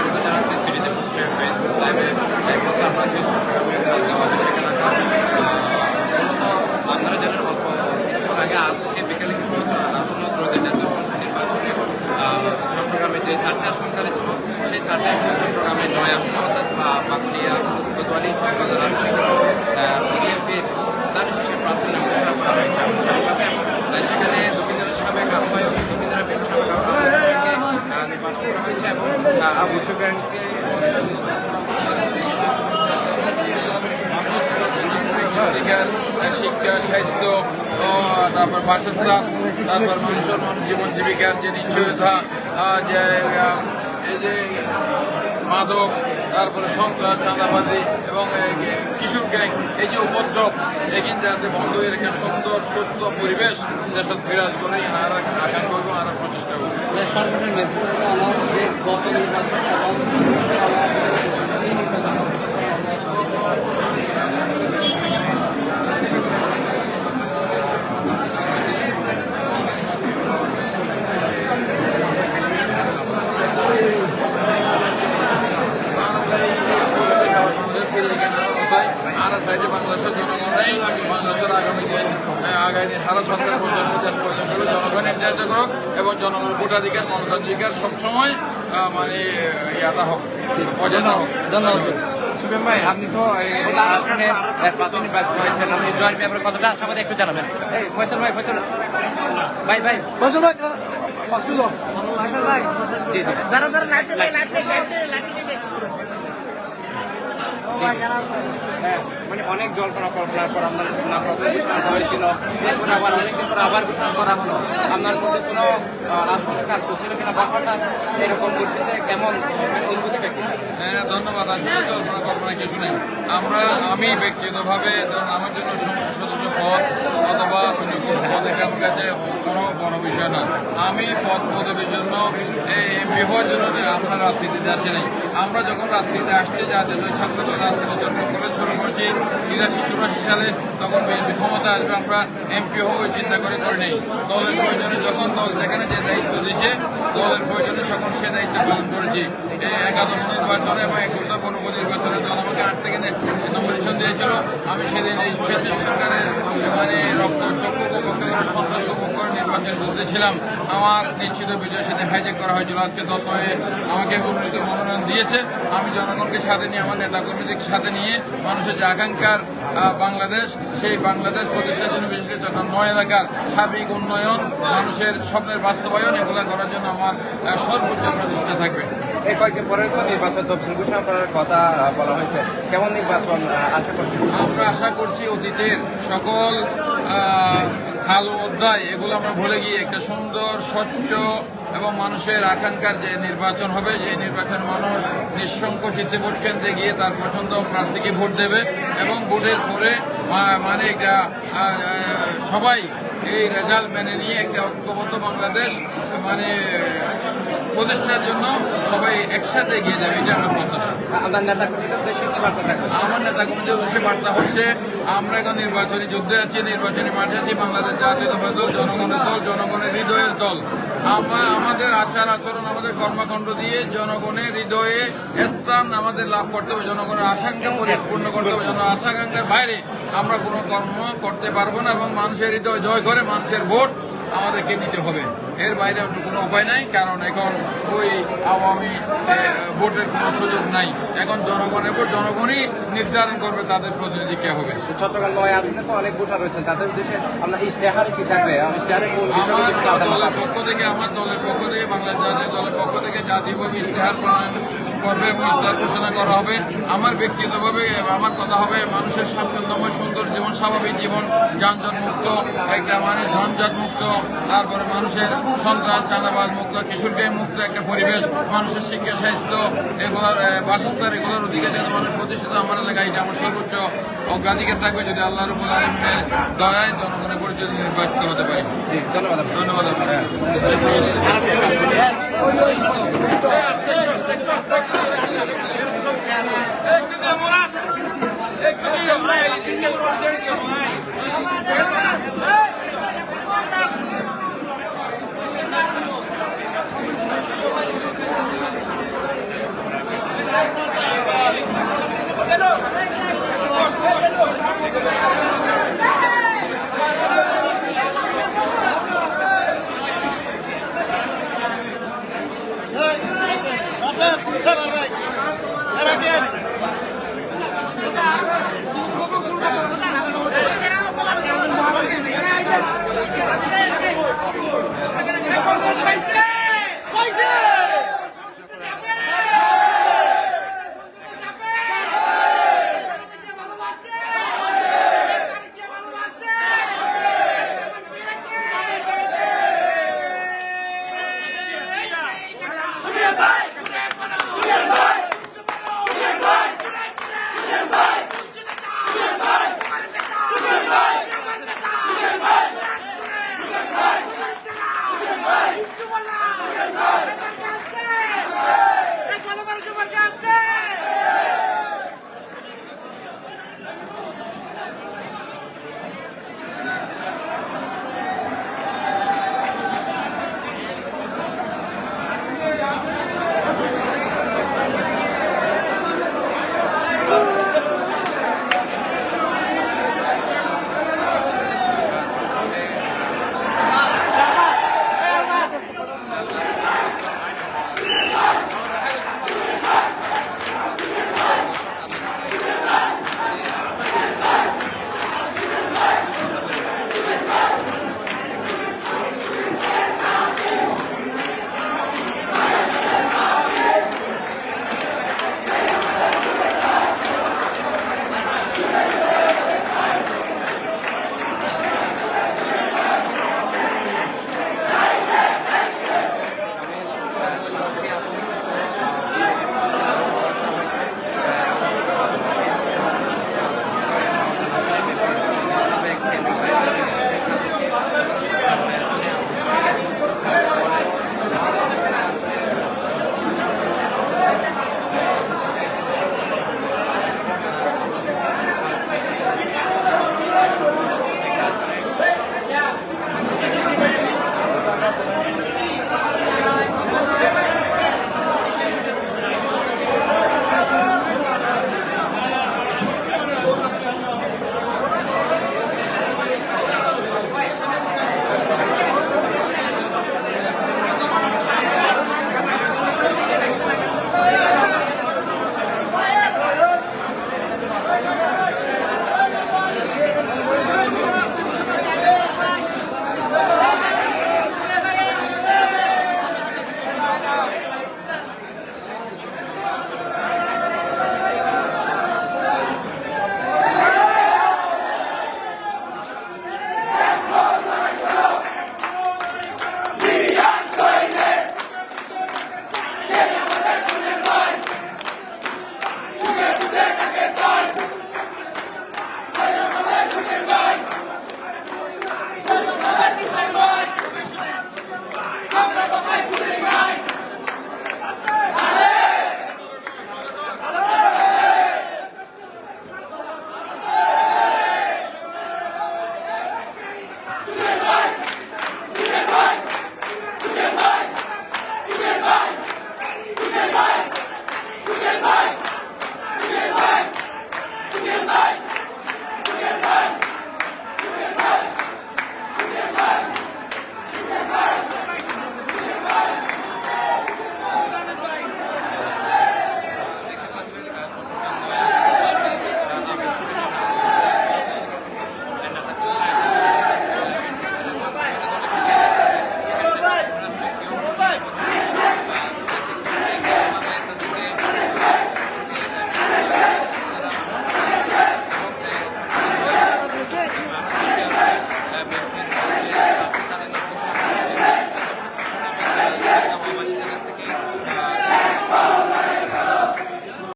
স্বাগত জানাচ্ছি সিটিতে পোস্টের ফেসবুক লাইভে। এই মুহূর্তে আমরা আছি চট্টগ্রামের চাঁদগাঁও আবাসিক এলাকা। মূলত আপনারা জানেন অল্প কিছুক্ষণ আগে আজকে বিকেলে কিন্তু আসন্ন ত্রয়োদশ জাতীয় সংসদ নির্বাচনে চট্টগ্রামে যে 4টি আসন খালি ছিল সেই 4টি আসনে চট্টগ্রামে 9 আসনে অর্থাৎ পাকুড়িয়া, কোতোয়ালি, চকবাজার আসনে বিএনপির দাঁড়ি শেষে প্রার্থী ঘোষণা করা হয়েছে আনুষ্ঠানিকভাবে। তাই সেখানে দক্ষিণ জেলার সাবেক আহ্বায়ক, দক্ষিণ জেলার বিএনপি সাবেক আহ্বায়ককে নির্বাচন করা হয়েছে এবং আবু সুফিয়ানকে শিক্ষা, স্বাস্থ্য, তারপর বাসস্থান, তারপর মানুষের জীবন জীবিকার যে নিশ্চয়তা, যে এই যে মাদক, তারপরে সন্ত্রাস, চাঁদাবাজি এবং কিশোর গ্যাং, এই যে উপদ্রব এগিয়ে যাতে বন্ধ হয়ে রেখে সুন্দর সুস্থ পরিবেশ দেশত বিরাজ করে আর আকাঙ্ক্ষা এবং আর প্রচেষ্টা করবে। বাংলাদেশের জনগণরাই বাংলাদেশের আগামী সারা সরকার পর্যন্ত দেশ পর্যন্ত জনগণ নির্ধারিত করুক এবং জনগণের ভোটাধিকার, গণতান্ত্রিকার সবসময় মানে ইয়াদা হোক, অজানা হোক। ধন্যবাদ। সুফিয়ান ভাই, আপনি তো প্রাথমিক নির্বাচন হয়েছেন, আপনি জয়ের ব্যাপারে কতটা আশাবাদী একটু জানাবেন। ফয়সাল ভাই, ফয়সাল ভাই, ফয়সাল ভাই, জি জি, মানে অনেক জল্পনা কল্পনার পর আপনার নাম ঘোষণা হয়েছিল, এরপর আবার অনেকদিন পর আবার ঘোষণা করা হলো। আপনার মধ্যে কোনো রাজনৈতিক কাজ করছিল কিনা বা হঠাৎ এরকম পরিস্থিতিতে কেমন অনুভূতিটা কি? হ্যাঁ, ধন্যবাদ। আসলে জল্পনা কল্পনা কিছু নেই। আমি ব্যক্তিগতভাবে ধরুন আমার জন্য সদস্য পদ অথবা অন্য কোনো পদে আমার কাছে কোনো বড় বিষয় না। আমি পদবীর জন্য এমপি হওয়ার জন্য আমরা রাজনীতিতে আসি নাই। আমরা যখন রাজনীতিতে আসছি যার জন্য ছাত্রদের রাজনীতি জন্ম করে শুরু করেছি 83-84 সালে, তখন বিএনপি ক্ষমতা আসবে আমরা এমপি হওয়ার চিন্তা করে নেই। দলের প্রয়োজনে যখন দল যেখানে যে দায়িত্ব দিয়েছে দলের প্রয়োজনে সকল সে দায়িত্ব পালন করেছি। এই একাদশ নির্বাচনে এবং 21টা পূর্ব নির্বাচনে দল আমাকে 8 থেকে নমিনেশন দিয়েছিল। আমি সেদিন এই ফ্যাসিস্ট সরকারের মানে রক্তচক্ষু পক্ষে করে সন্ত্রাস পক্ষ নির্বাচন করতেছিলাম। আমার নিশ্চিত বিজয় সাথে হাইজ্যাক করা হয়েছিল। আজকে দল আমাকে মনোনয়ন দিয়েছে। আমি জনগণকে সাথে নিয়ে, আমার নেতাকর্মীদের সাথে নিয়ে মানুষের যে আকাঙ্ক্ষার বাংলাদেশ, সেই বাংলাদেশ প্রতিষ্ঠার জন্য বিশেষ করে চট্টগ্রাম 9 এলাকার সার্বিক উন্নয়ন, মানুষের স্বপ্নের বাস্তবায়ন এগুলো করার জন্য আমার সর্বোচ্চ প্রচেষ্টা থাকবে। এই কয়েকদিন পরের তো নির্বাচন তফসিল ঘোষণা করার কথা বলা হয়েছে, কেমন নির্বাচন আশা করছি? আমরা আশা করছি অতীতের সকল খাল অধ্যায় এগুলো আমরা ভুলে গিয়ে একটা সুন্দর, স্বচ্ছ এবং মানুষের আকাঙ্ক্ষার যে নির্বাচন হবে, যে নির্বাচন মানুষ নিঃসংকোচিতে ভোট কেন্দ্রে গিয়ে তার পছন্দ প্রার্থীকে ভোট দেবে এবং ভোটের পরে মানে একটা সবাই এই রেজাল্ট মেনে নিয়ে একটা ঐক্যবদ্ধ বাংলাদেশ মানে প্রতিষ্ঠার জন্য সবাই একসাথে এগিয়ে যাবে, এটা আমরা প্রত্যাশা। আমার নেতাকর্মীদের উদ্দেশ্যে কি বার্তা থাকবে? আমার নেতাকর্মীদের উদ্দেশ্যে বার্তা হচ্ছে, আমরা এখন নির্বাচনী যুদ্ধে আছি, নির্বাচনী মাঠে আছি। বাংলাদেশ জাতীয়তাবাদী দল জনগণের দল, জনগণের হৃদয়ের দল। আমাদের আচার আচরণ, আমাদের কর্মকাণ্ড দিয়ে জনগণের হৃদয়ে স্থান আমাদের লাভ করতে হবে, জনগণের আশঙ্কা পরিপূর্ণ করতে হবে। আশাকাঙ্ক্ষার বাইরে আমরা কোনো কর্ম করতে পারবো না এবং মানুষের হৃদয় জয় করে মানুষের ভোট আমাদেরকে নিতে হবে। এর বাইরে অন্য কোনো উপায় নাই, কারণ এখন ওই আওয়ামী ভোটের কোনো সুযোগ নাই। এখন জনগণের ভোট জনগণই নির্ধারণ করবে তাদের প্রতিনিধি কে হবে। চট্টগ্রাম 9 আসনে তো অনেক ভোটার রয়েছেন, তাদের উদ্দেশ্যে আমরা ইশতেহারে কি থাকবে? আমার দলের পক্ষ থেকে বাংলাদেশ জাতীয় দলের পক্ষ থেকে জাতীয়ভাবে ইশতেহার প্রণয়ন করবে এবং ইশতেহার ঘোষণা করা হবে। আমার ব্যক্তিগতভাবে আমার কথা হবে মানুষের স্বাচ্ছন্দ্যময় সুন্দর জীবন, স্বাভাবিক জীবন, যানজট মুক্ত, একটা মানে ঝঞ্ঝাট মুক্ত, তারপরে মানুষের সন্ত্রাস, চাঁদাবাজ মুক্ত, কিশোর গ্যাং মুক্ত একটা পরিবেশ, মানুষের শিক্ষা, স্বাস্থ্য এগুলোর বাসস্থান এগুলোর অধিকার যেন মানুষ প্রতিষ্ঠিত আমার এলাকায়, এটা আমার সর্বোচ্চ অগ্রাধিকার থাকবে। যদি আল্লাহ রাব্বুল আলামিনের দয়ায় জনগণের পরিচয় নির্বাচিত হতে পারি। ধন্যবাদ। ধন্যবাদ আপনাকে। Bye.